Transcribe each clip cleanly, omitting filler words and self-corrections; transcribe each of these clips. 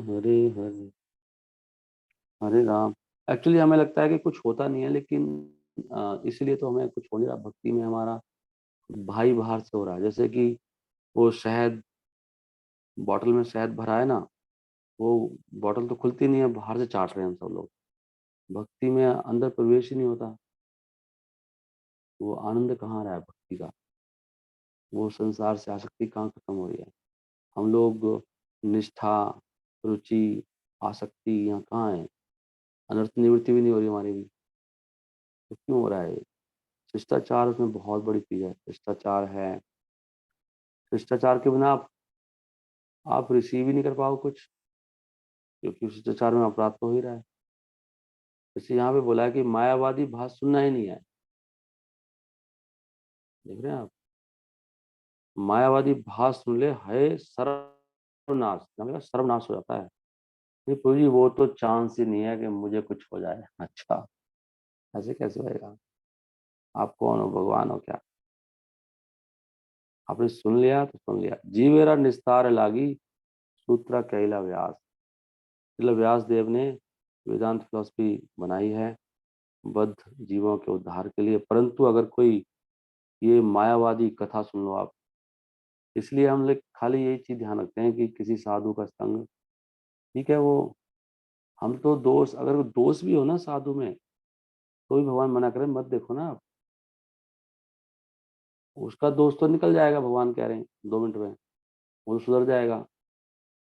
हरे हरे, हरे Ram. Actually हमें लगता है कि कुछ होता नहीं है, लेकिन इसीलिए तो हमें कुछ हो नहीं रहा। भक्ति में हमारा भाई बाहर से हो रहा है। जैसे कि वो शहद, बॉटल में शहद भरा है ना, वो बॉटल तो खुलती नहीं है, बाहर से चाट रहे हैं हम सब लोग। भक्ति में अंदर प्रवेश ही नहीं होता। वो आनंद कहाँ रहा है भक्ति का? वो संसार से आसक्ति कहाँ खत्म हो रही है? हम लोग निष्ठा, रुचि, आसक्ति यहाँ कहाँ है? अनर्थ निवृत्ति भी नहीं हो रही हमारी भी। तो क्यों हो रहा है ये? शिष्टाचार उसमें बहुत बड़ी चीज है। शिष्टाचार है। शिष्टाचार के बिना आप रिसीव ही नहीं कर पाओ कुछ, क्योंकि शिष्टाचार में अपराध तो हो ही रहा है। जैसे यहाँ पे बोला है कि मायावादी भाष सुनना ही नहीं है। देख रहे हैं आप? मायावादी भाष सुन ले है सर्वनाश, मतलब सर्वनाश हो जाता है। नहीं प्रभु जी, वो तो चांस ही नहीं है कि मुझे कुछ हो जाए। अच्छा, ऐसे कैसे होएगा? आप कौन हो, भगवान हो क्या? आपने सुन लिया तो सुन लिया। जीवेरा निस्तार लागी, सूत्रा कैला व्यास। मतलब व्यास देव ने वेदांत फिलॉसफी बनाई है बद्ध जीवों के उद्धार के लिए। परंतु अगर कोई ये मायावादी कथा सुन लो आप, इसलिए हम लोग खाली यही चीज ध्यान रखते हैं कि किसी साधु का संग, ठीक है वो, हम तो दोष, अगर वो दोष भी हो ना साधु में, तो भी भगवान मना करें मत देखो ना आप। उसका दोष तो निकल जाएगा, भगवान कह रहे हैं 2 मिनट में, वो तो सुधर जाएगा।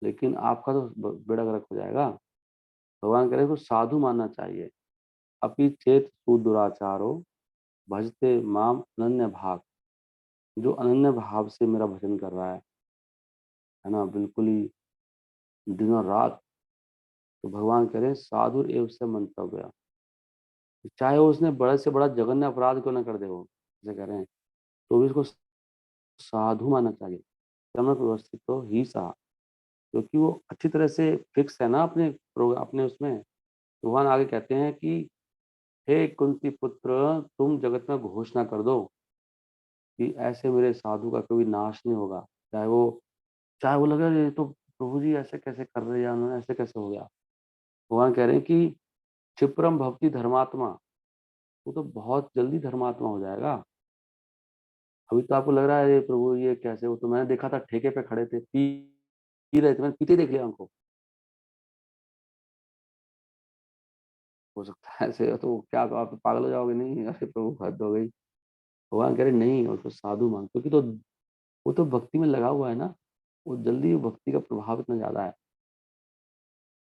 लेकिन आपका तो बेड़ा गर्क हो जाएगा। भगवान कह रहे हैं उसको साधु मानना चाहिए। अपि चेत सुदुराचारो, भजते माम अनन्य भाग। जो अनन्य भाव से मेरा भजन कर रहा है ना, बिल्कुल ही दिनों रात, तो भगवान कह रहे हैं साधु एव से मंतव्य। चाहे वो उसने बड़े से बड़ा जघन्य अपराध क्यों ना कर दे, वो जैसे कह रहे हैं, तो भी उसको साधु मानना चाहिए। क्रमक व्यवस्थित तो ही सा, क्योंकि वो अच्छी तरह से फिक्स है ना अपने अपने उसमें। भगवान आगे कहते हैं कि हे कुंती पुत्र, तुम जगत में घोषणा कर दो कि ऐसे मेरे साधु का कभी नाश नहीं होगा। चाहे वो लगे ये तो प्रभु जी ऐसे कैसे कर रहे हैं, या उन्होंने ऐसे कैसे हो गया। भगवान कह रहे हैं कि क्षिप्रम भक्ति धर्मात्मा, वो तो बहुत जल्दी धर्मात्मा हो जाएगा। अभी तो आपको लग रहा है ये प्रभु ये कैसे, वो तो मैंने देखा था ठेके पे खड़े थे, पी रहे थे, मैंने पीते देख लिया उनको। हो सकता है ऐसे, तो क्या आप तो पागल हो जाओगे? नहीं, अरे प्रभु हद हो गई। भगवान कह रहे नहीं, उसको साधु मान, क्योंकि तो वो तो भक्ति में लगा हुआ है ना। वो जल्दी भक्ति का प्रभाव इतना ज्यादा है।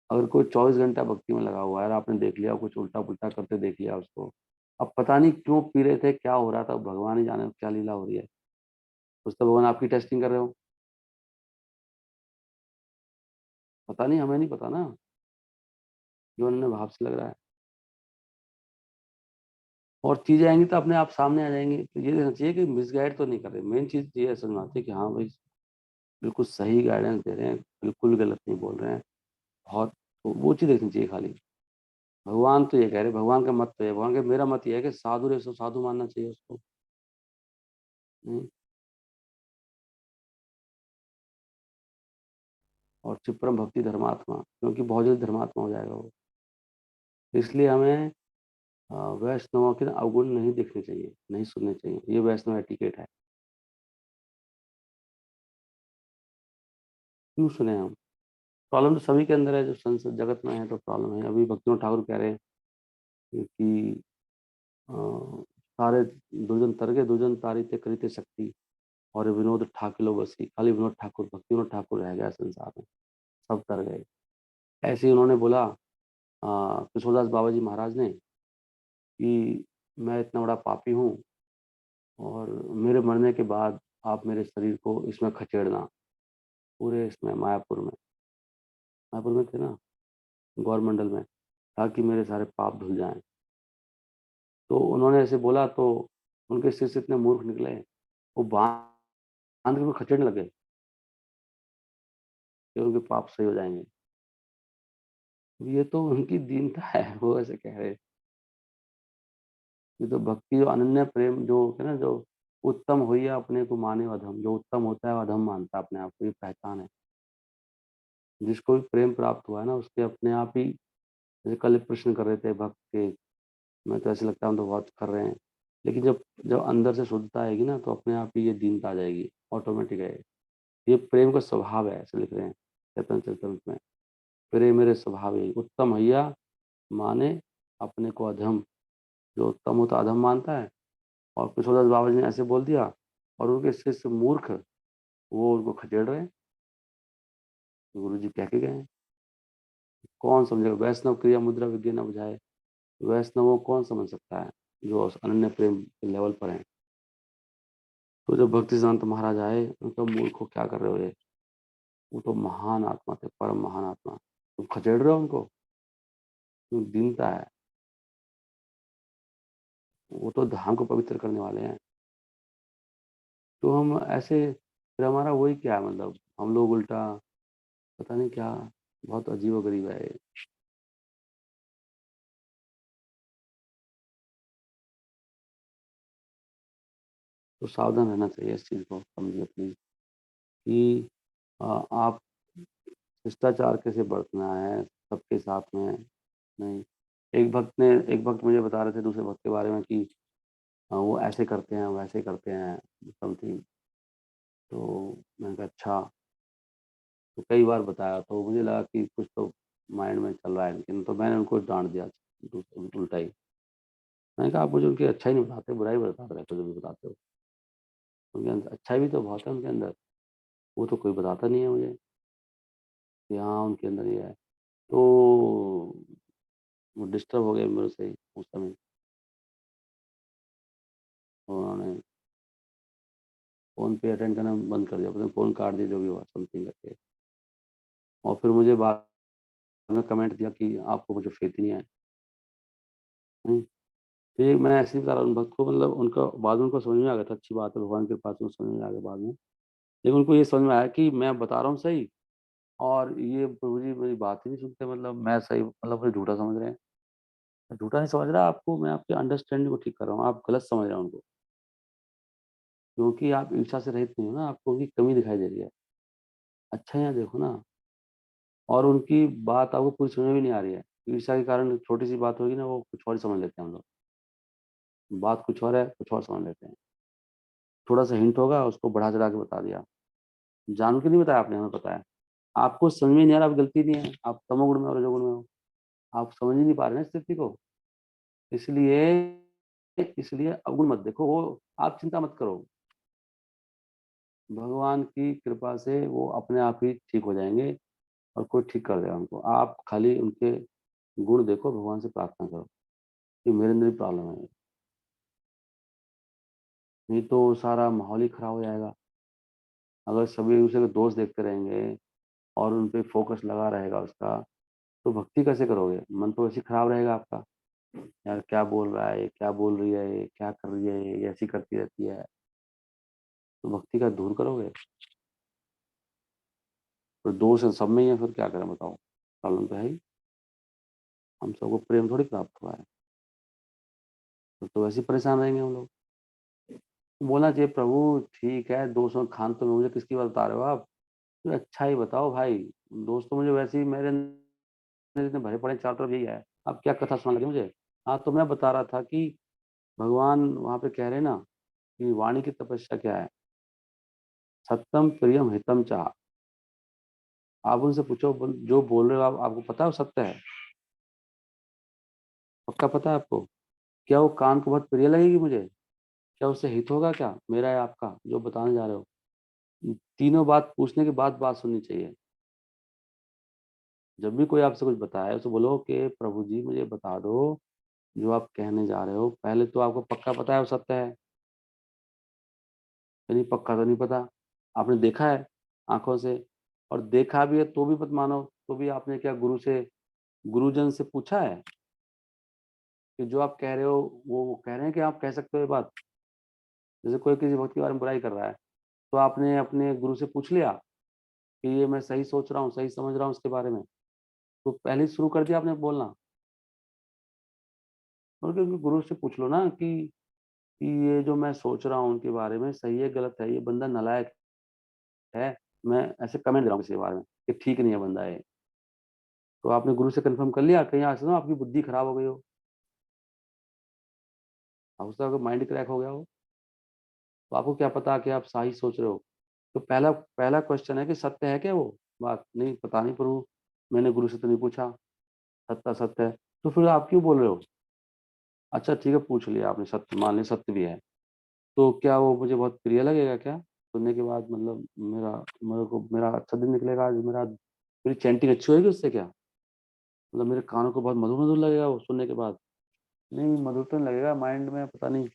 अगर कोई 24 घंटा भक्ति में लगा हुआ है और आपने देख लिया कुछ उल्टा पुल्टा करते देख लिया उसको, अब पता नहीं क्यों पी रहे थे, क्या हो रहा था, भगवान ही जाने क्या लीला हो रही है। कुछ तो भगवान आपकी टेस्टिंग कर रहे हो, पता नहीं, हमें नहीं पता ना, जो उन्होंने भाव से लग रहा है। और चीजें आएंगी तो अपने आप सामने आ जाएंगी। तो ये देखना चाहिए कि मिसगाइड तो नहीं कर रहे। मेन चीज ये समझना चाहिए कि हाँ भाई, बिल्कुल सही गाइडेंस दे रहे हैं, बिल्कुल गलत नहीं बोल रहे हैं। बहुत, तो वो चीज देखनी चाहिए खाली। भगवान तो ये कह रहे, भगवान का मत तो है, भगवान का मेरा मत ये है कि साधु रे सो साधु मानना चाहिए उसको। हम्म। और क्षिप्रम भक्ति धर्मात्मा, क्योंकि बहुत जल्दी धर्मात्मा हो जाएगा वो। इसलिए हमें वैष्णवों के ना अवगुण नहीं देखने चाहिए, नहीं सुनने चाहिए। ये वैष्णव एटिकेट है। क्यों सुने हम? प्रॉब्लम तो सभी के अंदर है, जो संसार जगत में है तो प्रॉब्लम है। अभी भक्तिनाथ ठाकुर कह रहे हैं कि अ, सारे दुर्जन तरगे दुर्जन तारिते करिते शक्ति, और विनोद ठाकुर बसी। खाली विनोद ठाकुर, भक्तिनाथ ठाकुर रह गया संसार में, सब तर गए। ऐसे ही उन्होंने बोला कृष्णदास बाबा जी महाराज ने कि मैं इतना बड़ा पापी हूँ, और मेरे मरने के बाद आप मेरे शरीर को इसमें खचेड़ना, पूरे इसमें मायापुर में, मायापुर में थे ना, गौरमंडल में, ताकि मेरे सारे पाप धुल जाएं। तो उन्होंने ऐसे बोला तो उनके सिर से इतने मूर्ख निकले, वो बांध के वो खचेड़ने लगे कि उनके पाप सही हो जाएंगे। ये तो उनकी दीनता है, वो ऐसे कह रहे। ये तो भक्ति जो अनन्य प्रेम जो है ना, जो उत्तम होइया अपने को माने अधम, जो उत्तम होता है वो अधम मानता है अपने आप को, ये पहचान है। जिसको भी प्रेम प्राप्त हुआ है ना, उसके अपने आप ही जैसे कल एक प्रश्न कर रहे थे भक्त के, मैं तो ऐसे लगता है हम तो बहुत कर रहे हैं। लेकिन जब जब अंदर से शुद्धता आएगी ना, तो अपने आप ही ये दीनता आ जाएगी, ऑटोमेटिक है। ये प्रेम का स्वभाव है, ऐसे लिख रहे हैं चैतन्य चरितमृत में। प्रेम मेरे स्वभाव है, उत्तम हैया माने अपने को अधम। जो उत्तम होता अधम मानता है, और कुशोरदास बाबा जी ने ऐसे बोल दिया, और उनके शिष्य मूर्ख वो उनको खदेड़ रहे हैं। गुरु जी कह के गए हैं। कौन समझेगा? वैष्णव क्रिया मुद्रा विज्ञा न बुझाए। वैष्णवों को कौन समझ सकता है जो उस अनन्य प्रेम के लेवल पर है? तो जब भक्ति सिद्धांत महाराज आए, उनका मूर्खों क्या कर रहे हो ये? वो तो महान आत्मा थे, परम महान आत्मा, तुम खदेड़ रहे हो उनको? दीनता है। वो तो धाम को पवित्र करने वाले हैं। तो हम ऐसे, फिर हमारा वही क्या है, मतलब हम लोग उल्टा पता नहीं क्या, बहुत अजीबो-गरीब है ये। तो सावधान रहना चाहिए इस चीज़ को समझिए प्लीज़, कि आप शिष्टाचार कैसे बरतना है सबके साथ में, नहीं। एक भक्त मुझे बता रहे थे दूसरे भक्त के बारे में कि वो ऐसे करते हैं, वैसे करते हैं, समथिंग। तो मैंने कहा अच्छा, तो कई बार बताया तो मुझे लगा कि कुछ तो माइंड में चल रहा है इनके, तो मैंने उनको डाँट दिया उल्टा ही। मैंने कहा आप मुझे उनकी अच्छाई नहीं बताते, बुराई बताते रहते हो जो भी बताते हो। उनके अंदर अच्छाई भी तो बहुत है उनके अंदर, वो तो कोई बताता नहीं है मुझे कि हाँ, उनके अंदर ये है। तो वो डिस्टर्ब हो गए मेरे से ही उस समय। उन्होंने फ़ोन पे अटेंड करना बंद कर दिया, पता नहीं फ़ोन काट दिया, जो भी हुआ समथिंग करके। और फिर मुझे बाद में कमेंट दिया कि आपको मुझे फ़ेथ ही नहीं है। हुँ, तो ये मैं ऐसे ही बता रहा हूँ उन भक्त को, मतलब उनका बाद में उनको समझ में आ गया था, अच्छी बात है, भगवान की कृपा से उनको समझ में आ गया बाद में। लेकिन उनको ये समझ में आया कि मैं बता रहा हूँ सही, और ये प्रभु जी मेरी बात ही नहीं सुनते, मतलब मैं सही, मतलब मुझे झूठा समझ रहे हैं। मैं झूठा नहीं समझ रहा आपको, मैं आपके अंडरस्टैंडिंग को ठीक कर रहा हूँ, आप गलत समझ रहे हैं उनको। क्योंकि आप ईर्ष्या से रहित नहीं हो ना, आपको उनकी कमी दिखाई दे रही है। अच्छाइयाँ देखो ना, और उनकी बात आपको पूरी समझ में भी नहीं आ रही है। ईर्ष्या के कारण छोटी-सी बात होगी ना, वो कुछ और ही समझ लेते हैं हम लोग। बात कुछ और है, कुछ और समझ लेते हैं। थोड़ा-सा हिंट होगा, उसको बढ़ा-चढ़ा के बता दिया। जानबूझ के नहीं बताया आपने, हमें पता है। आपको समझ में नहीं आ रहा, आपकी गलती नहीं है, आप तमोगुण में हो, रजोगुण में हो। आप समझ ही नहीं पा रहे हैं स्थिति को। इसलिए इसलिए अवगुण मत देखो, वो आप चिंता मत करो। भगवान की कृपा से वो अपने आप ही ठीक हो जाएँगे, और कोई ठीक कर देगा उनको। आप खाली उनके गुण देखो, भगवान से प्रार्थना करो कि मेरे अंदर भी प्रॉब्लम है, नहीं तो सारा माहौल ही खराब हो जाएगा। अगर सभी एक-दूसरे के दोष देखते रहेंगे और उन पे फ़ोकस लगा रहेगा उसका, तो भक्ति कैसे करोगे? मन तो वैसे ही खराब रहेगा आपका। यार क्या बोल रहा है ये? क्या बोल रही है ये? क्या कर रही है ये? ऐसी करती रहती है। तो भक्ति का दूर करोगे? तो दोष सब में ही है, फिर क्या करें बताओ? प्रॉब्लम तो है ही। हम सबको प्रेम थोड़ी प्राप्त हुआ है। तो वैसे ही परेशान रहेंगे हम लोग। बोलना चाहिए प्रभु ठीक है, दोस्तों खान तो मुझे किसकी बात बता रहे हो आप? कोई अच्छा ही बताओ भाई। दोस्त तो मुझे वैसे ही मेरे अंदर इतने भरे पड़े हैं, चारों तरफ यही है। आप क्या कथा सुनाने लगे मुझे? हाँ, तो मैं बता रहा था कि भगवान वहाँ पे कह रहे हैं ना कि वाणी की तपस्या क्या है? सत्यम प्रियम हितम च। आप उनसे पूछो, जो बोल रहे हो आप, आपको पता है वो सत्य है? पक्का पता है आपको? क्या वो कान को बहुत प्रिय लगेगी मुझे? क्या उससे हित होगा क्या, मेरा या आपका, जो बताने जा रहे हो? तीनों बात पूछने के बाद बात सुननी चाहिए। जब भी कोई आपसे कुछ बताए, उसे बोलो कि प्रभु जी मुझे बता दो, जो आप कहने जा रहे हो, पहले तो आपको पक्का पता है वो सत्य है? या नहीं, पक्का तो नहीं पता। आपने देखा है आँखों से, और देखा भी है तो भी मत मानो, तो भी आपने क्या गुरुजन से पूछा है कि जो आप कह रहे हो वो कह रहे हैं कि आप कह सकते हो ये बात? जैसे कोई किसी भक्त के बारे में बुराई कर रहा है, तो आपने अपने गुरु से पूछ लिया कि ये मैं सही सोच रहा हूँ, सही समझ रहा हूँ इसके बारे में? तो पहले ही शुरू कर दिया आपने बोलना। बल्कि उनके गुरु से पूछ लो ना कि ये जो मैं सोच रहा हूँ उनके बारे में सही है, गलत है? ये बंदा नालायक है, मैं ऐसे कमेंट दे रहा हूँ किसी के बारे में। कि ठीक नहीं है बंदा ये। तो आपने गुरु से कन्फर्म कर लिया, कहीं ऐसा ना आपकी बुद्धि खराब हो गई हो, हो सकता है आपका माइंड क्रैक हो गया हो, तो आपको क्या पता कि आप सही सोच रहे हो। तो पहला पहला क्वेश्चन है कि सत्य है क्या वो बात? नहीं, पता नहीं प्रभु, मैंने गुरु से तो नहीं पूछा, सत्य सत्य है। तो फिर आप क्यों बोल रहे हो? अच्छा ठीक है, पूछ लिया आपने, सत्य मान लिया, सत्य भी है, तो क्या वो मुझे बहुत प्रिय लगेगा क्या सुनने के बाद? मतलब मेरा मेरे को मेरा अच्छा दिन निकलेगा आज, मेरी चैंटिंग अच्छी होगी उससे क्या? मतलब मेरे कानों को बहुत मधुर मधुर लगेगा वो सुनने के बाद? नहीं, मधुर तो नहीं लगेगा, माइंड में पता नहीं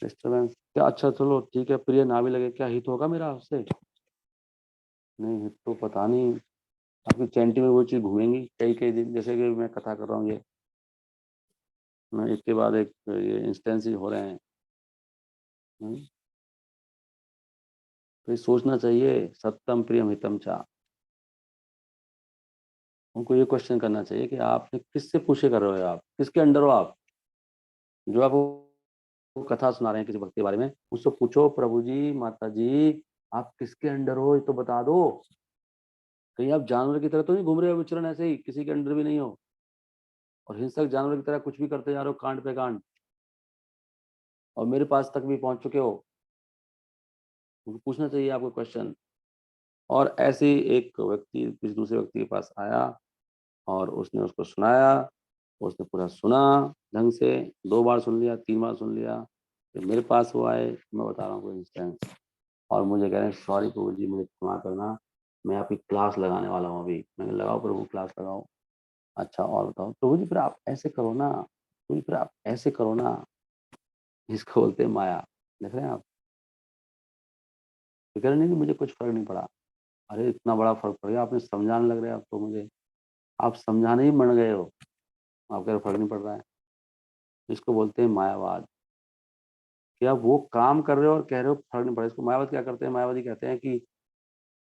डिस्टर्बेंस क्या। अच्छा चलो ठीक है, प्रिय ना भी लगे, क्या हित होगा मेरा उससे? नहीं, हित तो पता नहीं। आपकी चैंटिंग में वो चीज़ घूमेंगी कई कई दिन, जैसे कि मैं कथा कर रहा हूँ, ये मैं एक के बाद एक ये इंस्टेंसेस हो रहे हैं। हम्म, तो ये सोचना चाहिए, सत्यम प्रियम हितम चा। उनको ये क्वेश्चन करना चाहिए कि आपने किससे पूछे कर रहे हो, आप किसके अंडर हो आप? जो आपको कथा सुना रहे हैं किसी भक्त के बारे में, उससे पूछो, प्रभु जी माता जी आप किसके अंडर हो, ये तो बता दो। कहीं आप जानवर की तरह तो नहीं घूम रहे हो विचरण, ऐसे ही किसी के अंडर भी नहीं हो, और हिंसक जानवर की तरह कुछ भी करते जा रहे हो, कांड पे कांड, और मेरे पास तक भी पहुंच चुके हो। उनको पूछना चाहिए आपको क्वेश्चन। और ऐसे ही एक व्यक्ति किसी दूसरे व्यक्ति के पास आया, और उसने उसको सुनाया, उसने पूरा सुना ढंग से, 2 बार सुन लिया, 3 बार सुन लिया। फिर मेरे पास वो आए, मैं बता रहा हूँ कोई इंस्टेंस, और मुझे कह रहे हैं सॉरी प्रभु जी, मुझे क्षमा करना, मैं आपकी क्लास लगाने वाला हूँ अभी। मैंने लगाओ प्रभु, क्लास लगाओ। अच्छा और बताओ प्रभु जी, फिर आप ऐसे करो ना, प्रभु जी फिर आप ऐसे करो ना। इसको बोलते हैं माया। देख रहे हैं आप? तो कह रहे नहीं, मुझे कुछ फर्क नहीं पड़ा। अरे इतना बड़ा फर्क पड़ गया, आपने समझाने लग रहे हैं आप तो मुझे, आप समझाने ही मन गए हो, आप कह रहे फर्क नहीं पड़ रहा है। इसको बोलते हैं मायावाद, कि आप वो काम कर रहे हो और कह रहे हो फर्क नहीं पड़ा। इसको मायावाद क्या करते हैं, मायावादी कहते हैं कि,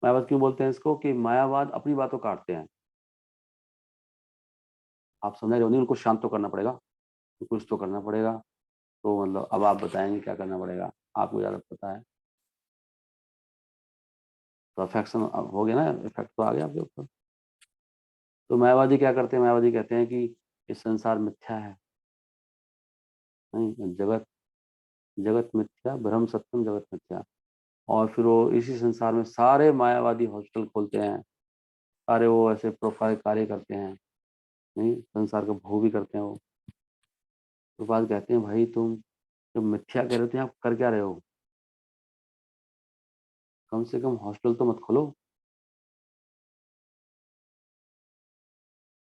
मायावाद क्यों बोलते हैं इसको, कि मायावाद अपनी बातों काटते हैं। आप समझ रहे हो नहीं, उनको शांत तो करना पड़ेगा, तो कुछ तो करना पड़ेगा। तो मतलब अब आप बताएंगे क्या करना पड़ेगा, आपको ज़्यादा पता है। तो अफेक्शन हो गया ना, इफेक्ट तो आ गया आपके ऊपर। तो मायावादी क्या करते हैं, मायावादी कहते हैं कि ये संसार मिथ्या है, नहीं, जगत जगत मिथ्या, ब्रह्म सत्यम जगत मिथ्या। और फिर वो इसी संसार में सारे मायावादी हॉस्पिटल खोलते हैं, सारे वो ऐसे प्रोफाइल कार्य करते हैं, नहीं, संसार का भोग भी करते हैं वो। तो बात कहते हैं भाई तुम जब मिथ्या कह रहे हो तो आप कर क्या रहे हो? कम से कम हॉस्पिटल तो मत खोलो।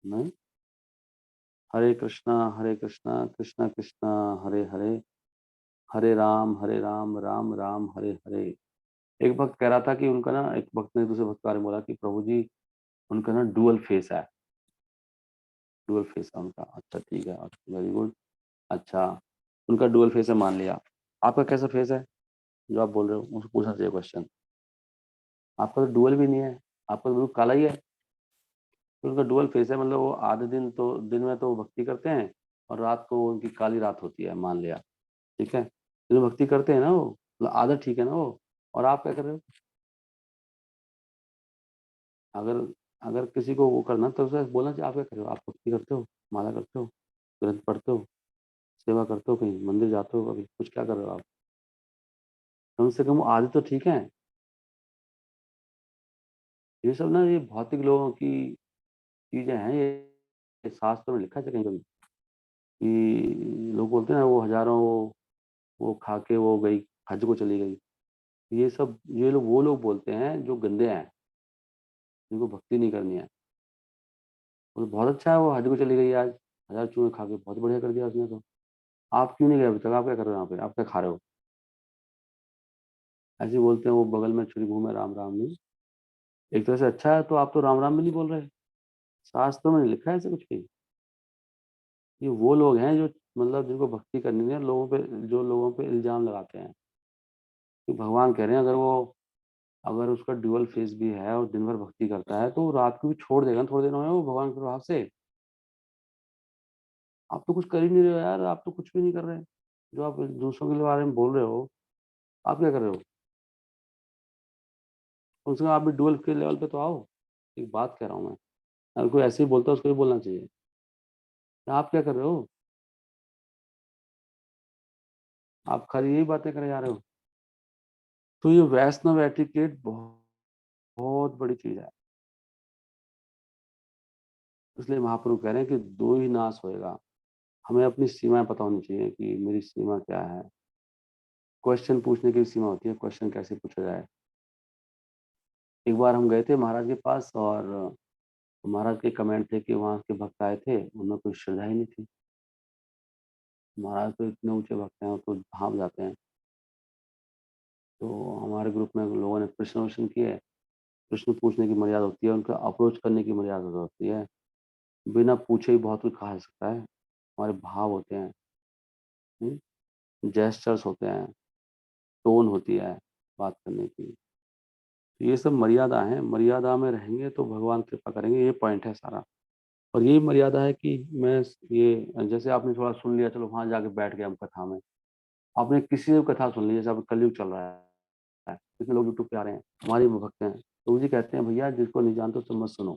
नहीं, हरे कृष्णा कृष्णा कृष्णा हरे हरे, हरे राम राम राम हरे हरे। एक भक्त कह रहा था कि उनका ना, एक भक्त ने दूसरे भक्त के बारे में बोला कि प्रभु जी उनका ना डुअल फेस है, डुअल फेस है उनका। अच्छा ठीक है, वेरी गुड। अच्छा, उनका डुअल फेस है मान लिया, आपका कैसा फेस है जो आप बोल रहे हो? मुझे पूछना चाहिए क्वेश्चन। आपका तो डुअल भी नहीं है, आपका तो बिल्कुल काला ही है। तो उनका डुअल फेस है, मतलब वो आधे दिन तो, दिन में तो वो भक्ति करते हैं, और रात को उनकी काली रात होती है मान लिया, ठीक है। जो भक्ति करते हैं ना वो, मतलब आदत ठीक है ना वो। और आप क्या कर रहे हो? अगर अगर किसी को वो करना तो उसे बोलना चाहिए, आप क्या कर रहे हो? आप भक्ति करते हो, माला करते हो, ग्रंथ पढ़ते हो, सेवा करते हो, कहीं मंदिर जाते हो, कभी कुछ, क्या कर रहे हो आप? कम से कम आदत तो ठीक है। ये सब ना, ये भौतिक लोगों की चीजें हैं ये शास्त्र में लिखा है कहीं कभी, कि लोग बोलते हैं ना वो हजारों वो खा के वो गई, हज को चली गई। ये सब ये लोग वो लोग बोलते हैं जो गंदे हैं, जिनको भक्ति नहीं करनी है। वो तो बहुत अच्छा है, वो हज को चली गई आज, 1000 चूहे खा के, बहुत बढ़िया कर दिया उसने तो। आप क्यों नहीं गए अभी तक? आप क्या कर रहे हो यहाँ पे? आप क्या खा रहे हो? ऐसे ही बोलते हैं वो बगल में छुरी घूमे राम राम नहीं। एक तरह से अच्छा है, तो आप तो राम राम भी नहीं बोल रहे। शास्त्रों में नहीं लिखा है ऐसे कुछ भी। ये वो लोग हैं जो, मतलब जिनको भक्ति करनी नहीं है, लोगों पे, जो लोगों पे इल्जाम लगाते हैं कि भगवान कह रहे हैं, अगर उसका ड्यूअल फेस भी है और दिन भर भक्ति करता है तो वो रात को भी छोड़ देगा ना, थोड़े दिनों में वो भगवान के प्रभाव से। आप तो कुछ कर ही नहीं रहे हो यार, आप तो कुछ भी नहीं कर रहे हैं। जो आप दूसरों के बारे में बोल रहे हो, आप क्या कर रहे हो? कम से कम आप भी डुअल के लेवल पे तो आओ। एक बात कह रहा हूँ मैं। अगर कोई ऐसे ही बोलता है उसको भी बोलना चाहिए। आप क्या कर रहे हो? आप खाली यही बातें करे जा रहे हो। तो ये वैष्णव एटिकेट बहुत बहुत बड़ी चीज़ है। इसलिए महाप्रभु कह रहे हैं कि दो ही नाश होएगा। हमें अपनी सीमाएँ पता होनी चाहिए कि मेरी सीमा क्या है। क्वेश्चन पूछने की भी सीमा होती है, क्वेश्चन कैसे पूछा जाए। एक बार हम गए थे महाराज के पास और महाराज के कमेंट थे कि वहाँ के भक्त आए थे, उनमें कोई श्रद्धा ही नहीं थी। महाराज तो इतने ऊँचे भक्त हैं, वो तो भाँप जाते हैं। तो हमारे ग्रुप में लोगों ने प्रश्न-वश्न किए। प्रश्न पूछने की मर्यादा होती है, उनको अप्रोच करने की मर्यादा होती है। बिना पूछे ही बहुत कुछ कहा जा सकता है। हमारे भाव होते हैं, जेस्चर्स होते हैं, टोन होती है बात करने की। तो ये सब मर्यादा है, मर्यादा में रहेंगे तो भगवान कृपा करेंगे, ये पॉइंट है सारा। और यही मर्यादा है कि मैं ये जैसे आपने थोड़ा सुन लिया, चलो वहाँ जाके बैठ गए हम कथा में। आपने किसी से भी कथा सुन ली, जैसे अब कलयुग चल रहा है, कितने लोग यूट्यूब पे आ रहे हैं, हमारे भक्त हैं, तो वो जी कहते हैं भैया जिसको नहीं जानते उससे मत सुनो,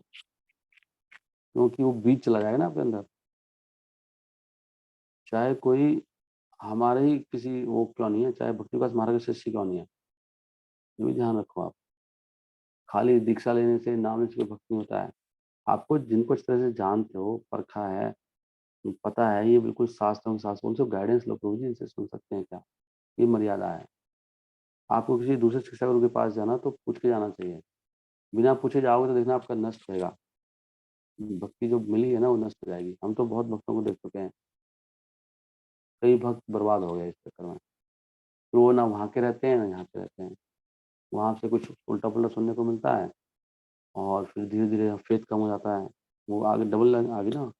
क्योंकि वो बीज चला जाएगा ना आपके अंदर। चाहे कोई हमारे ही किसी वो क्यों नहीं है, चाहे भक्ति विकास महाराज का शिष्य क्यों नहीं है, ये भी ध्यान रखो आप। खाली दीक्षा लेने से, नाम लेने से कोई भक्ति नहीं होता है। आपको जिनको इस तरह से जानते हो, परखा है, पता है ये बिल्कुल शास्त्रों के शास्त्र, उनसे गाइडेंस लो, प्रभु जी इनसे सुन सकते हैं क्या? ये मर्यादा है। आपको किसी दूसरे शिक्षा गुरु के पास जाना तो पूछ के जाना चाहिए। बिना पूछे जाओगे तो देखना आपका नष्ट होएगा। भक्ति जो मिली है ना वो नष्ट हो जाएगी। हम तो बहुत भक्तों को देख चुके हैं, कई भक्त बर्बाद हो गए इस चक्कर में। फिर वो ना वहाँ के रहते हैं ना यहाँ पे रहते हैं। वहाँ से कुछ उल्टा-पुल्टा सुनने को मिलता है और फिर धीरे-धीरे फेथ कम हो जाता है। वो आगे डबल लाइन आ गई ना।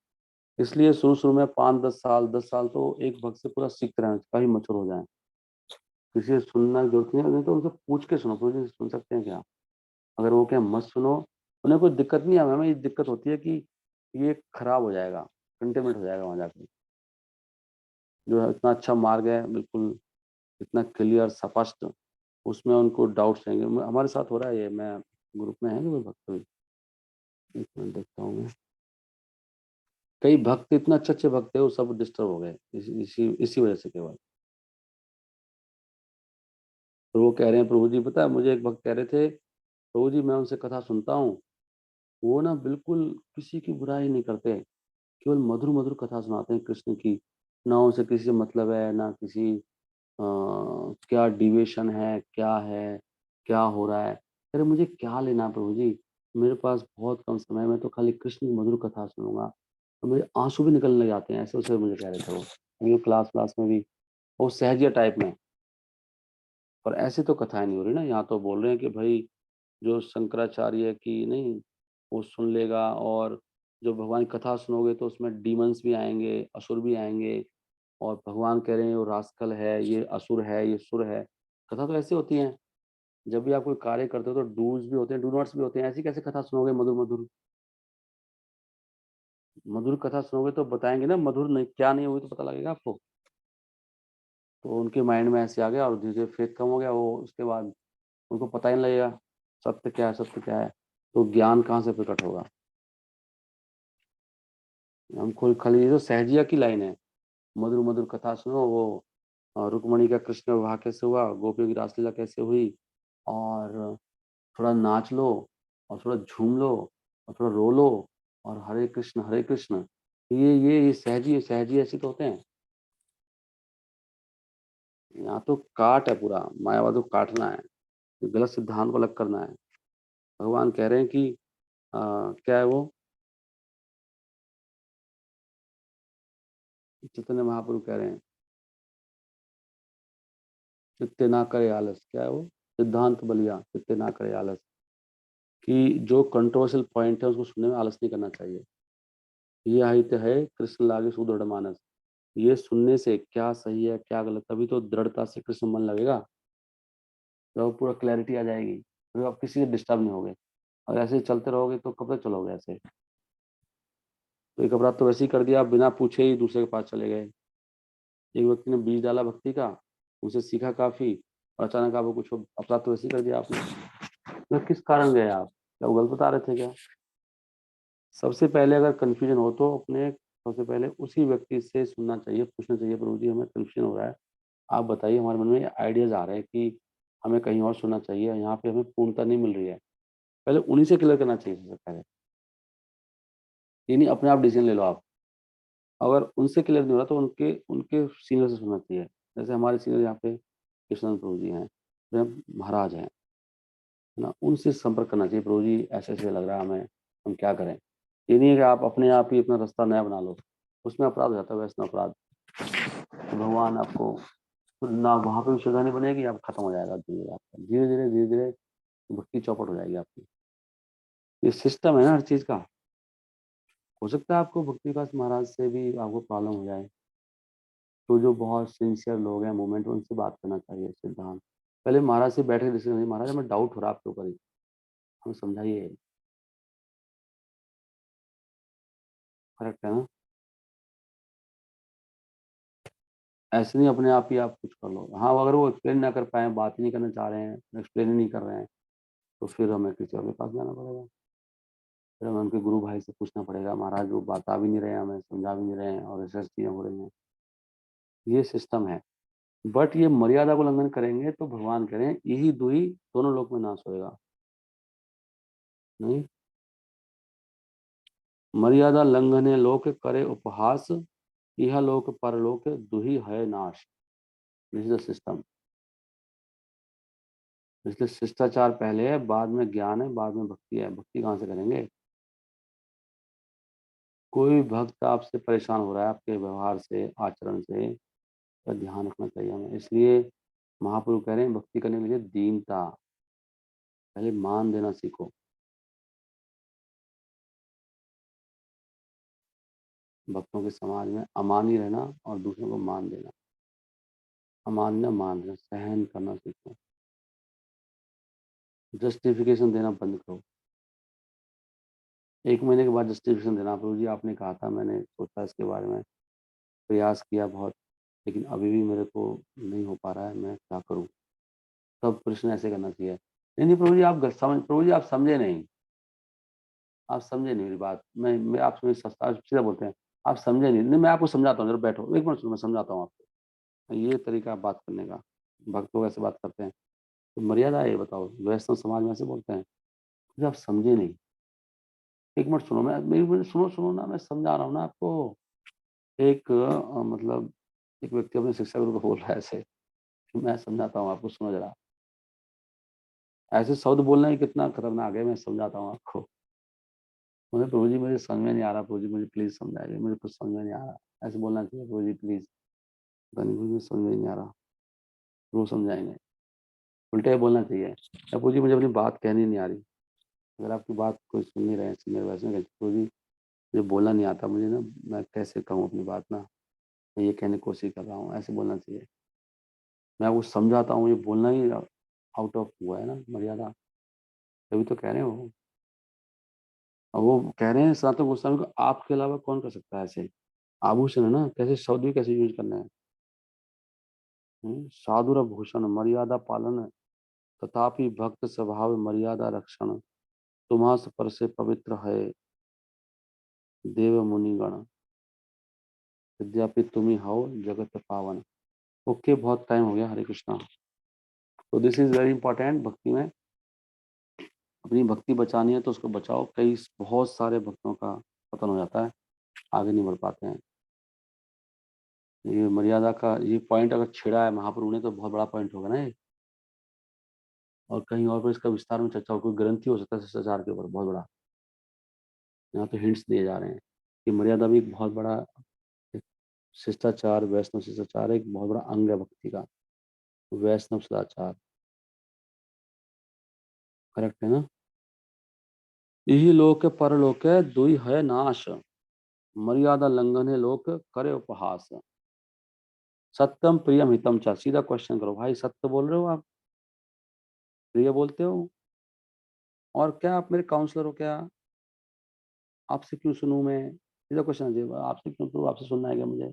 इसलिए शुरू-शुरू में 5-10 साल, 10 साल तो एक भक्त से पूरा सीखते रहना, कभी मैच्योर हो जाएँ। किसी से सुनना की जरूरत नहीं है, नहीं तो उनसे पूछ के सुनो, प्रभु जी सुन सकते हैं क्या? अगर वो कहें मत सुनो, उन्हें कोई दिक्कत नहीं है, हमें ये दिक्कत होती है कि ये खराब हो जाएगा, कंटेमिनेट हो जाएगा वहाँ जाके। जो है इतना अच्छा मार्ग है, बिल्कुल इतना क्लियर स्पष्ट, उसमें उनको डाउट्स रहेंगे। हमारे साथ हो रहा है ये, मैं ग्रुप में है कोई भक्त अभी? एक मिनट देखता हूँ मैं। कई भक्त इतने अच्छे-अच्छे भक्त थे, वो सब डिस्टर्ब हो गए इसी वजह से केवल। तो वो कह रहे हैं प्रभु जी पता है, मुझे एक भक्त कह रहे थे, प्रभु जी मैं उनसे कथा सुनता हूँ, वो ना बिल्कुल किसी की बुराई नहीं करते, केवल मधुर-मधुर कथा सुनाते हैं कृष्ण की। ना उनसे किसी से मतलब है, ना किसी क्या डिविएशन है, क्या है, क्या हो रहा है? अरे मुझे क्या लेना प्रभु जी? मेरे पास बहुत कम समय है, मैं तो खाली कृष्ण की मधुर कथा सुनूँगा। तो मेरे आँसू भी निकलने लग जाते हैं, ऐसे-वैसे मुझे कह रहे थे वो। अभी वो क्लास-व्लास में भी वो सहजिया टाइप में। और ऐसी तो कथाएँ नहीं हो रही ना, यहाँ तो बोल रहे हैं कि भई जो शंकराचार्य की नहीं, वो सुन लेगा और जो भगवान की कथा सुनोगे तो उसमें डीमन्स भी आएँगे, असुर भी आएँगे और भगवान कह रहे हैं वो रास्कल है, ये असुर है, ये सुर है। कथा तो ऐसी होती है, जब भी आप कोई कार्य करते हो तो डूज़ भी होते हैं, डू नॉट्स भी होते हैं, ऐसी कैसे कथा सुनोगे मधुर-मधुर? मधुर कथा सुनोगे तो बताएँगे ना मधुर नहीं क्या नहीं है, वो तो पता लगेगा आपको। तो उनके माइंड में ऐसे आ गया और धीरे-धीरे फेथ कम हो गया, वो उसके बाद उनको पता ही नहीं लगेगा, सत्य क्या है, सत्य क्या है? तो ज्ञान कहाँ से प्रकट होगा? हमको खाली ये जो सहजिया की लाइन है, मधुर-मधुर कथा सुनो, वो रुक्मणी का कृष्ण विवाह कैसे हुआ, गोपियों की रासलीला कैसे हुई और थोड़ा नाच लो और थोड़ा झूम लो और थोड़ा रो लो और हरे कृष्ण। ये सहजी ऐसे तो होते हैं। यहाँ तो काट है पूरा, मायावाद को काटना है, गलत सिद्धांत को अलग करना है। भगवान कह रहे हैं कि क्या है वो? चैतन्य महाप्रभु कह रहे हैं, चित्ते ना करे आलस, क्या है वो? सिद्धांत बलिया, चित्ते ना करे आलस, कि जो कंट्रोवर्शियल पॉइंट है उसको सुनने में आलस नहीं करना चाहिए। ये हित है कृष्ण लागे सुदृढ़ मानस। ये सुनने से क्या सही है, क्या गलत, तभी तो दृढ़ता से कृष्ण मन लगेगा, जब पूरा क्लैरिटी आ जाएगी, फिर आप किसी से डिस्टर्ब नहीं होगे। और ऐसे ही चलते रहोगे तो कब तक चलोगे ऐसे? तो एक अपराध तो वैसे ही कर दिया, आप बिना पूछे ही दूसरे के पास चले गए। एक व्यक्ति ने बीज डाला भक्ति का, उनसे सीखा काफ़ी और अचानक आपको कुछ अपराध तो वैसे ही कर दिया आपने। तो किस कारण गए आप? क्या वो गलत बता रहे थे क्या? सबसे पहले अगर कन्फ्यूजन हो तो अपने सबसे पहले उसी व्यक्ति से सुनना चाहिए, पूछना चाहिए, प्रभु जी हमें कन्फ्यूजन हो रहा है, आप बताइए, हमारे मन में आइडियाज़ आ रहे हैं कि हमें कहीं और सुनना चाहिए, यहाँ पे हमें पूर्णता नहीं मिल रही है। पहले उन्हीं से क्लियर करना चाहिए सबसे पहले। ये नहीं अपने आप डिसीजन ले लो आप। अगर उनसे क्लियर नहीं हो रहा तो उनके उनके सीनियर से सुनना चाहिए। जैसे हमारे सीनियर यहाँ पे कृष्णानंद प्रभु जी हैं, प्रेम महाराज हैं, है ना? उनसे संपर्क करना चाहिए, प्रभु जी ऐसे-ऐसे लग रहा है हमें, हम क्या करें? ये नहीं है कि आप अपने आप ही अपना रास्ता नया बना लो, उसमें अपराध हो जाता है, वैष्णव अपराध। तो भगवान आपको ना वहाँ पे भी श्रद्धा नहीं बनेगी, आप खत्म हो जाएगा धीरे-धीरे आपका। धीरे-धीरे, धीरे-धीरे भक्ति चौपट हो जाएगी आपकी। ये सिस्टम है ना हर चीज़ का। हो सकता है आपको भक्ति विकास महाराज से भी आपको प्रॉब्लम हो जाए, तो जो बहुत सिंसियर लोग हैं मूवमेंट में उनसे बात करना चाहिए सिद्धांत। पहले महाराज से बैठ के डिस्कस करिए, महाराज हमें डाउट हो रहा है आपके ऊपर ही, हमें समझाइए। करेक्ट है ना? ऐसे नहीं अपने आप ही आप कुछ कर लो। हाँ, अगर वो एक्सप्लेन ना कर पाएँ, बात ही नहीं करना चाह रहे हैं, एक्सप्लेन ही नहीं कर रहे हैं, तो फिर हमें किसी और के पास जाना पड़ेगा। फिर हमें उनके गुरु भाई से पूछना पड़ेगा, महाराज वो बता भी नहीं रहे हैं हमें, समझा भी नहीं रहे हैं और ऐसी-ऐसी चीज़ें हो रही हैं। ये सिस्टम है। बट ये मर्यादा को उल्लंघन करेंगे तो भगवान कह रहे हैं, यही दुही दोनों लोक में नाश होएगा। नहीं, मर्यादा लंघने लोक करे उपहास, इह लोक परलोक दुही है नाश। This is the system. इसलिए शिष्टाचार पहले है, बाद में ज्ञान है, बाद में भक्ति है। भक्ति कहाँ से करेंगे? कोई भी भक्त आपसे परेशान हो रहा है आपके व्यवहार से, आचरण से, तो ध्यान रखना चाहिए हमें। इसलिए महाप्रभु कह रहे हैं भक्ति करने के लिए दीनता, पहले मान देना सीखो। भक्तों के समाज में अमानी रहना और दूसरों को मान देना। अमान्य मान देना, सहन करना सीखो। जस्टिफिकेशन देना बंद करो। 1 महीने के बाद जस्टिफिकेशन देना, प्रभु जी आपने कहा था, मैंने सोचा इसके बारे में, प्रयास किया बहुत, लेकिन अभी भी मेरे को नहीं हो पा रहा है, मैं क्या करूँ? तब प्रश्न ऐसे करना चाहिए, नहीं, नहीं प्रभु जी आप प्रभु जी आप समझे नहीं, आप समझे नहीं मेरी बात। मैं आपसे सस्ता सीधा बोलते हैं, आप समझे नहीं। नहीं मैं आपको समझाता हूँ, ज़रा बैठो, 1 मिनट सुनो मैं समझाता हूँ आपको। ये तरीका है बात करने का, भक्त लोग ऐसे बात करते हैं। तो मर्यादा है ये बताओ, वैष्णव समाज में ऐसे बोलते हैं, "मुझे आप समझे नहीं।" 1 मिनट सुनो, मैं मेरी मुझे सुनो ना, मैं समझा रहा हूँ ना आपको। एक मतलब एक व्यक्ति अपने शिक्षा गुरु को बोल रहा है ऐसे, कि मैं समझाता हूँ आपको, सुनो ज़रा। ऐसे शब्द बोलना ही कितना खतरनाक है, मैं समझाता हूँ आपको। बोले, "प्रभु जी मुझे समझ में नहीं आ रहा, प्रभु जी मुझे प्लीज़ समझाइए, मुझे कुछ समझ में नहीं आ रहा।" ऐसे बोलना चाहिए, "प्रभु जी प्लीज़, पता नहीं मुझे समझ में नहीं आ रहा, वो समझाएँगे।" उल्टा ही बोलना चाहिए, या प्रभु जी मुझे अपनी बात कहनी नहीं आ रही। अगर आपकी बात कोई सुन नहीं रहे हैं सीनियर वैसे में, प्रभु जी मुझे बोलना नहीं आता, मुझे ना मैं कैसे कहूँ अपनी बात ना, मैं ये कहने की कोशिश कर रहा हूँ, ऐसे बोलना चाहिए। मैं आपको समझाता हूँ, ये बोलना ही आउट ऑफ हुआ है ना मर्यादा, तभी तो कह रहे हैं वो। अब वो कह रहे हैं सनातन गोस्वामी को आपके अलावा कौन कर सकता है ऐसे? आभूषण है ना, कैसे शब्द भी कैसे यूज़ करने हैं। साधुर भूषण मर्यादा पालन तथापि भक्त स्वभाव मर्यादा रक्षण तुम्हास पर से पवित्र है देव मुनिगण यद्यपि तुम ही हो जगत पावन। ओके बहुत टाइम हो गया, हरे कृष्णा। तो दिस इज वेरी इंपॉर्टेंट भक्ति में, अपनी भक्ति बचानी है तो उसको बचाओ। कई बहुत सारे भक्तों का पतन हो जाता है, आगे नहीं बढ़ पाते हैं। ये मर्यादा का ये पॉइंट अगर छेड़ा है महाप्रभु ने तो बहुत बड़ा पॉइंट होगा ना ये। और कहीं और पर इसका विस्तार में चर्चा हो, कोई ग्रंथि हो सकता है शिष्टाचार के ऊपर बहुत बड़ा। यहाँ तो हिंट्स दिए जा रहे हैं कि मर्यादा भी एक बहुत बड़ा एक शिष्टाचार, वैष्णव शिष्टाचार एक बहुत बड़ा अंग है भक्ति का। वैष्णव सदाचार, करेक्ट है ना? यही लोक परलोक दुई है नाश, मर्यादा लंघन है लोक करे उपहास। सत्यम प्रियम हितम च, सीधा क्वेश्चन करो भाई, सत्य बोल रहे हो आप? प्रिय बोलते हो? और क्या आप मेरे काउंसलर हो क्या? आपसे क्यों सुनूँ मैं? सीधा क्वेश्चन है, आपसे क्यों सुनूँ? आपसे सुनना है क्या मुझे?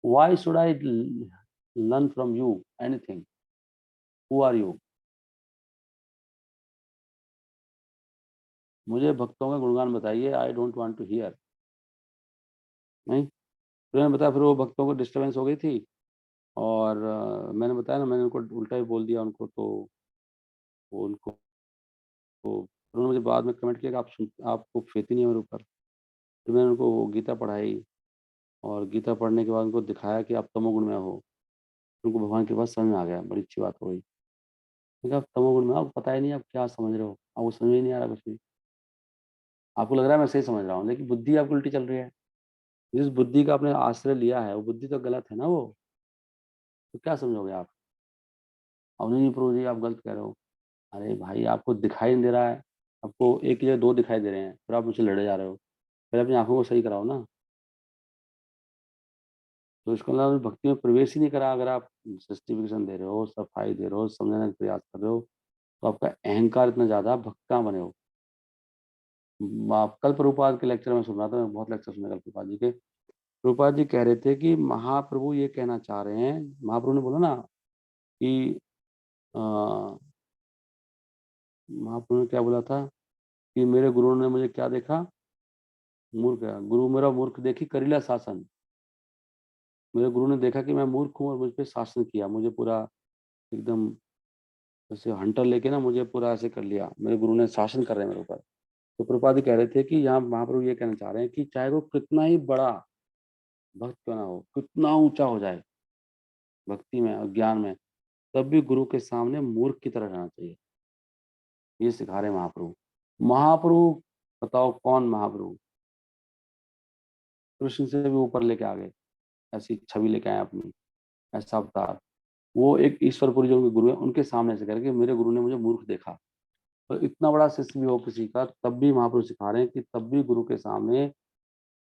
Why should I learn from you anything? Who are you? मुझे भक्तों का गुणगान बताइए, I don't want to hear. नहीं, फिर मैंने बताया, फिर वो भक्तों को डिस्टर्बेंस हो गई थी और मैंने बताया ना, मैंने उनको उल्टा ही बोल दिया उनको, तो वो उनको तो उन्होंने मुझे बाद में कमेंट किया कि आपको फेथ ही नहीं है मेरे ऊपर। फिर मैंने उनको वो गीता पढ़ाई और गीता पढ़ने के बाद उनको दिखाया कि आप तमोगुण में हो। उनको भगवान की बात समझ में आ गया, बड़ी अच्छी बात हो गई। मैंने कहा, आप तमोगुण में हो, आपको पता ही नहीं आप क्या समझ रहे हो, आपको समझ में ही नहीं आ रहा कुछ भी। आपको लग रहा है मैं सही समझ रहा हूँ, लेकिन बुद्धि आपकी उल्टी चल रही है। जिस बुद्धि का आपने आश्रय लिया है, वो बुद्धि तो गलत है ना वो, तो क्या समझोगे आप? अब नहीं प्रभु जी आप गलत कह रहे हो। अरे भाई, आपको दिखाई नहीं दे रहा है, आपको एक की जगह 2 दिखाई दे रहे हैं, फिर आप मुझसे लड़े जा रहे हो। पहले अपनी आँखों को सही कराओ ना। तो इसका मतलब आपने भक्ति में प्रवेश ही नहीं करा, अगर आप जस्टिफिकेशन दे रहे हो, सफाई दे रहे हो, समझाने का प्रयास कर रहे हो, तो आपका अहंकार इतना ज़्यादा, आप भक्त कहाँ बने हो? आप कल प्रभुपाद के लेक्चर में सुन रहा था, मैं बहुत लेक्चर सुने कल प्रभुपाद जी के। प्रभुपाद जी कह रहे थे कि महाप्रभु ये कहना चाह रहे हैं, महाप्रभु ने बोला ना कि अ, महाप्रभु ने क्या बोला था कि मेरे गुरु ने मुझे क्या देखा? मूर्ख है। गुरु मेरा मूर्ख देखी करीला शासन। मेरे गुरु ने देखा कि मैं मूर्ख हूँ और मुझ पे शासन किया। मुझे पूरा एकदम जैसे हंटर लेके ना मुझे पूरा ऐसे कर लिया। मेरे गुरु ने शासन कर रहे हैं मेरे ऊपर। तो प्रभुपाद जी कह रहे थे कि यहाँ महाप्रभु ये कहना चाह रहे हैं कि चाहे वो कितना ही बड़ा भक्त क्यों ना हो, कितना ऊँचा हो जाए भक्ति में और ज्ञान में, तब भी गुरु के सामने मूर्ख की तरह रहना चाहिए। ये सिखा रहे हैं महाप्रभु। महाप्रभु, बताओ कौन महाप्रभु? कृष्ण से भी ऊपर लेके आ गए, ऐसी छवि लेके आए अपनी, ऐसा अवतार। वो एक ईश्वरपुरी जो उनके गुरु हैं, उनके सामने से करके मेरे गुरु ने मुझे मूर्ख देखा। तो इतना बड़ा शिष्य भी हो किसी का, तब भी महाप्रभु सिखा रहे हैं कि तब भी गुरु के सामने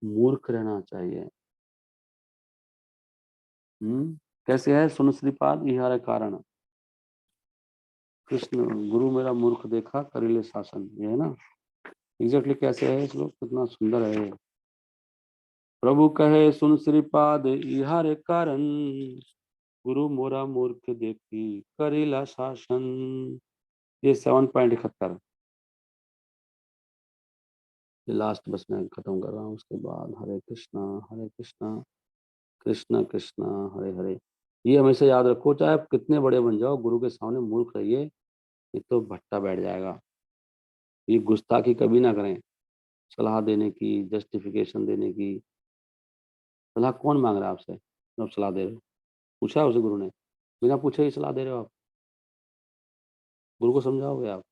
मूर्ख रहना चाहिए। कैसे है? सुन श्रीपाद इहार कारण, कृष्ण गुरु मेरा मूर्ख देखा करिले शासन, ये है ना। एग्जैक्टली कैसे है श्लोक, कितना सुंदर है ये। प्रभु कहे सुन श्रीपाद इहार कारण, गुरु मोरा मूर्ख देखी करिला शासन। ये 7.71, ये लास्ट बस मैं खत्म कर रहा हूँ, उसके बाद हरे कृष्णा कृष्णा कृष्णा हरे हरे। ये हमेशा याद रखो, चाहे आप कितने बड़े बन जाओ, गुरु के सामने मूर्ख रहिए, ये तो भट्टा बैठ जाएगा। ये गुस्ताखी कभी ना करें, सलाह देने की, जस्टिफिकेशन देने की। सलाह कौन मांग रहा है आपसे जब आप सलाह दे रहे हो? पूछा है उसे गुरु ने? बिना पूछे ही सलाह दे रहे हो आप? गुरु को समझाओगे आप?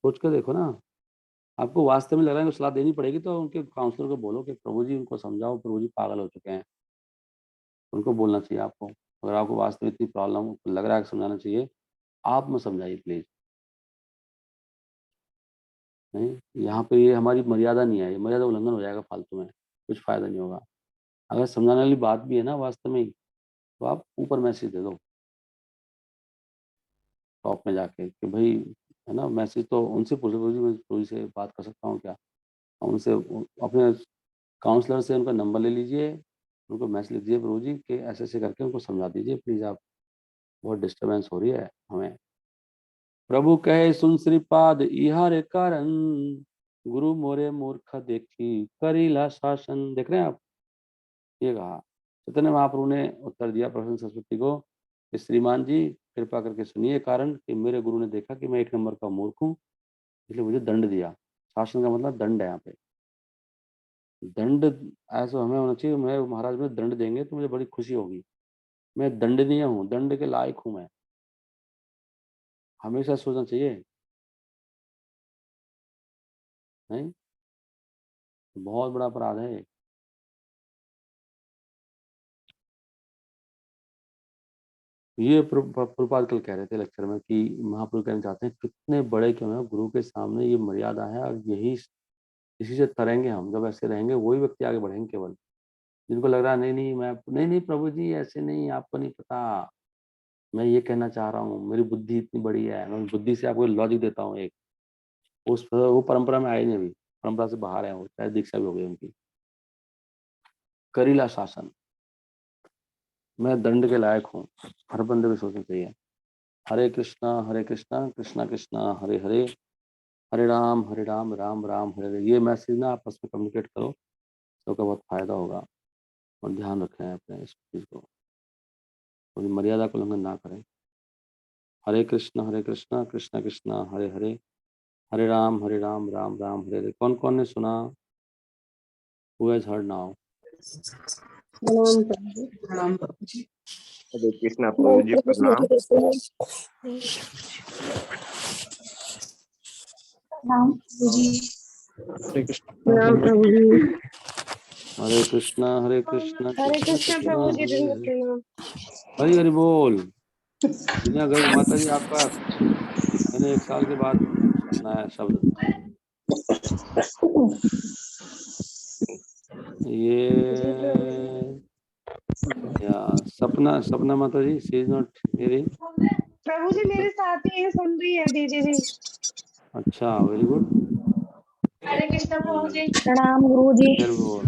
सोच के देखो ना। आपको वास्तव में लग रहा है कि सलाह देनी पड़ेगी, तो उनके काउंसलर को बोलो कि प्रभु जी उनको समझाओ, प्रभु जी पागल हो चुके हैं। उनको बोलना चाहिए आपको। अगर आपको वास्तव में इतनी प्रॉब्लम लग रहा है कि समझाना चाहिए, आप मत समझाइए प्लीज। नहीं, यहाँ पे ये हमारी मर्यादा नहीं है, ये मर्यादा उल्लंघन हो जाएगा फालतू में, कुछ फायदा नहीं होगा। अगर समझाने वाली बात भी है ना वास्तव में ही, तो आप ऊपर मैसेज दे दो टॉप में जाके कि भाई, है ना, मैसेज तो उनसे पूछो, प्रभु जी मैं प्रभु जी से बात कर सकता हूँ क्या? उनसे अपने काउंसलर से उनका नंबर ले लीजिए, उनको मैसेज लिख दीजिए, प्रभु जी के ऐसे ऐसे करके उनको समझा दीजिए प्लीज आप, बहुत डिस्टरबेंस हो रही है हमें। प्रभु कहे सुन श्रीपाद इहारे कारण, गुरु मोरे मूर्ख देखी करीला शासन। देख रहे हैं आप? ये कहा चैतन्य महाप्रभु ने, उत्तर दिया प्रसन्न सरस्वती को कि श्रीमान जी कृपा करके सुनिए, कारण कि मेरे गुरु ने देखा कि मैं 1 नंबर का मूर्ख हूँ, इसलिए मुझे दंड दिया। शासन का मतलब दंड है यहाँ पे। दंड ऐसा हमें होना चाहिए, मैं महाराज मुझे दंड देंगे तो मुझे बड़ी खुशी होगी। मैं दंडनीय हूँ, दंड के लायक हूँ मैं, हमेशा सोचना चाहिए। नहीं, बहुत बड़ा अपराध है ये। ये प्रभुपाद कल कह रहे थे लेक्चर में कि महाप्रभु कहना चाहते हैं कितने बड़े क्यों है, गुरु के सामने ये मर्यादा है, और यही इसी से तरेंगे हम। जब ऐसे रहेंगे वही व्यक्ति आगे बढ़ेंगे केवल, जिनको लग रहा है नहीं नहीं मैं नहीं नहीं प्रभु जी ऐसे नहीं, आपको नहीं पता, मैं ये कहना चाह रहा हूँ, मेरी बुद्धि इतनी बड़ी है, मैं उस बुद्धि से आपको लॉजिक देता हूँ एक। वो परंपरा में आए नहीं अभी, परंपरा से बाहर है वो, शायद दीक्षा भी हो गई उनकी। करीला शासन, मैं दंड के लायक हूँ, हर बंदे को सोचना चाहिए। हरे कृष्णा कृष्णा कृष्णा हरे हरे, हरे राम राम राम हरे हरे। ये मैसेज ना आपस में कम्युनिकेट करो, सबका बहुत फायदा होगा। और ध्यान रखें अपने इस चीज़ को, थोड़ी मर्यादा का उल्लंघन ना करें। हरे कृष्णा कृष्णा कृष्णा हरे हरे, हरे राम राम राम हरे हरे। कौन कौन ने सुना? Who has heard now? प्रणाम प्रभु जी। हरे कृष्णा प्रभु जी, प्रणाम। प्रणाम प्रभु जी। हरे कृष्णा प्रणाम प्रभु जी। हरे कृष्णा हरे कृष्णा कृष्ण प्रभु जी। हरे हरे। प्रणाम। हरि हरि बोल। दुनिया गर्ग माता जी, आपका मैंने 1 साल के बाद सुना है शब्द। ये या सपना, सपना माता जी, शी इज नॉट हियरिंग। प्रभु जी मेरे साथ ही है, सुन रही है दीदी जी। अच्छा, वेरी गुड। हरे कृष्ण प्रभु जी। प्रणाम गुरु जी। बोल।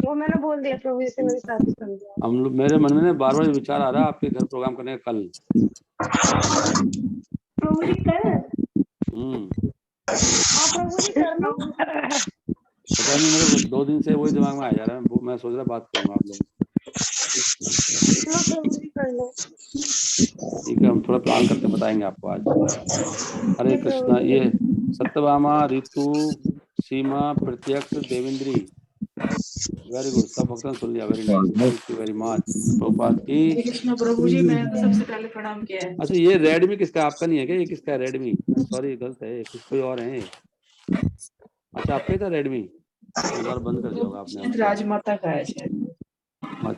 वो मैंने बोल दिया प्रभु जी से, मेरे साथ ही सुन रही हम लोग, मेरे मन में बार बार विचार आ रहा है आपके घर प्रोग्राम करने का कल। प्रभु जी कर। हाँ प्रभु जी कर लो। पता नहीं, मेरे को 2 दिन से वही दिमाग में आ जा रहा है। मैं सोच रहा बात करूंगा आप लोगों से। लो प्रभु जी कर लो। ठीक है, हम थोड़ा प्लान करके बताएंगे आपको आज। हरे कृष्णा। ये सत्यभामा, ऋतु, सीमा, प्रत्यक्ष, देवेंद्री, वेरी गुड। सब भक्तों ने सुन लिया, very nice, thank you very much. Prabhupada की। हरे कृष्ण प्रभु जी, मैंने तो सबसे पहले प्रणाम किया है। अच्छा, ये रेडमी किसका? आपका नहीं है क्या? ये किसका है रेडमी? सॉरी, गलत है, किस कोई और है। अच्छा, आपका ही था रेडमी? एक बार बंद कर दिया होगा आपने। राजमाता का है शायद।